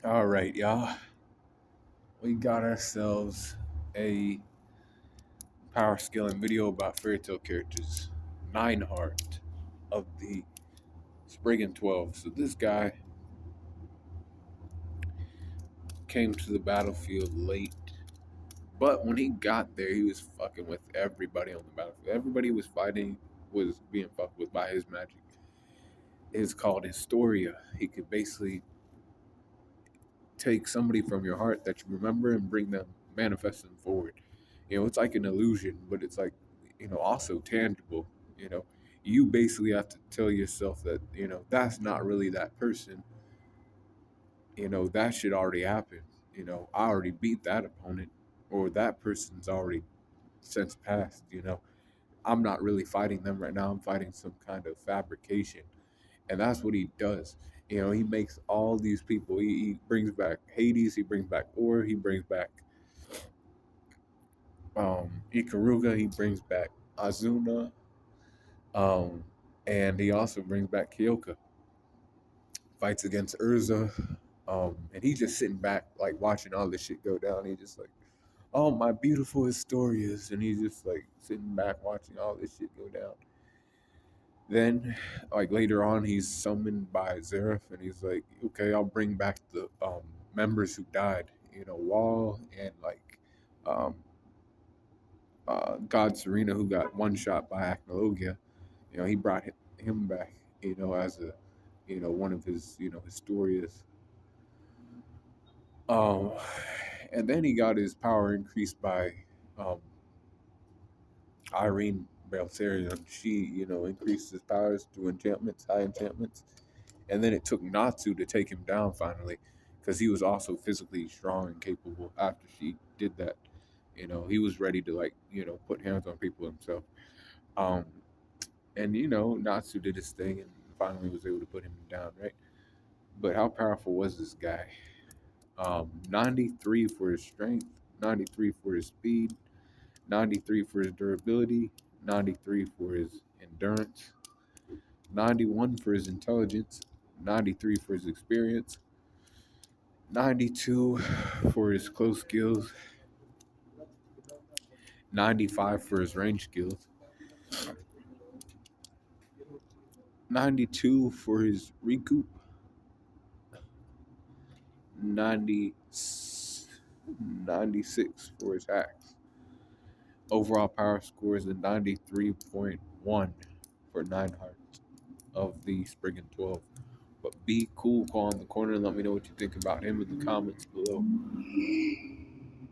All right, y'all. We got ourselves a power scaling video about fairy tale characters. Neinhart of the Spriggan 12. So this guy came to the battlefield late, but when he got there, he was fucking with everybody on the battlefield. Everybody was fighting, was being fucked with by his magic. It's called Historia. He could basically take somebody from your heart that you remember and bring them, manifest them forward. It's like an illusion, but it's like, also tangible. You know, you basically have to tell yourself that, that's not really that person. That should already happen. I already beat that opponent, or that person's already since passed. I'm not really fighting them right now. I'm fighting some kind of fabrication. And that's what he does. He makes all these people, he brings back Hades, he brings back Or, he brings back Ikaruga, he brings back Azuna, um, and he also brings back Kyoka. Fights against Urza, and he's just sitting back, like watching all this shit go down. He just like, oh my beautiful Historias, and he's just like sitting back watching all this shit go down. Then, like later on, he's summoned by Zeref, and he's like, okay, I'll bring back the members who died. Wall and like um, God Serena, who got one shot by Acnologia. He brought him back. As a one of his Historias. Um, and then he got his power increased by um, Irene Belsarion. She increased his powers through enchantments, high enchantments, and then it took Natsu to take him down finally, because he was also physically strong and capable after she did that. He was ready to like put hands on people himself. Um, and Natsu did his thing and finally was able to put him down, right? But how powerful was this guy? 93 for his strength, 93 for his speed, 93 for his durability, 93 for his endurance, 91 for his intelligence, 93 for his experience, 92 for his close skills, 95 for his range skills, 92 for his recoup, 90, 96 for his hacks. Overall power score is a 93.1 for Neinhart of the Spriggan 12. But be cool, call in the corner, and let me know what you think about him in the comments below.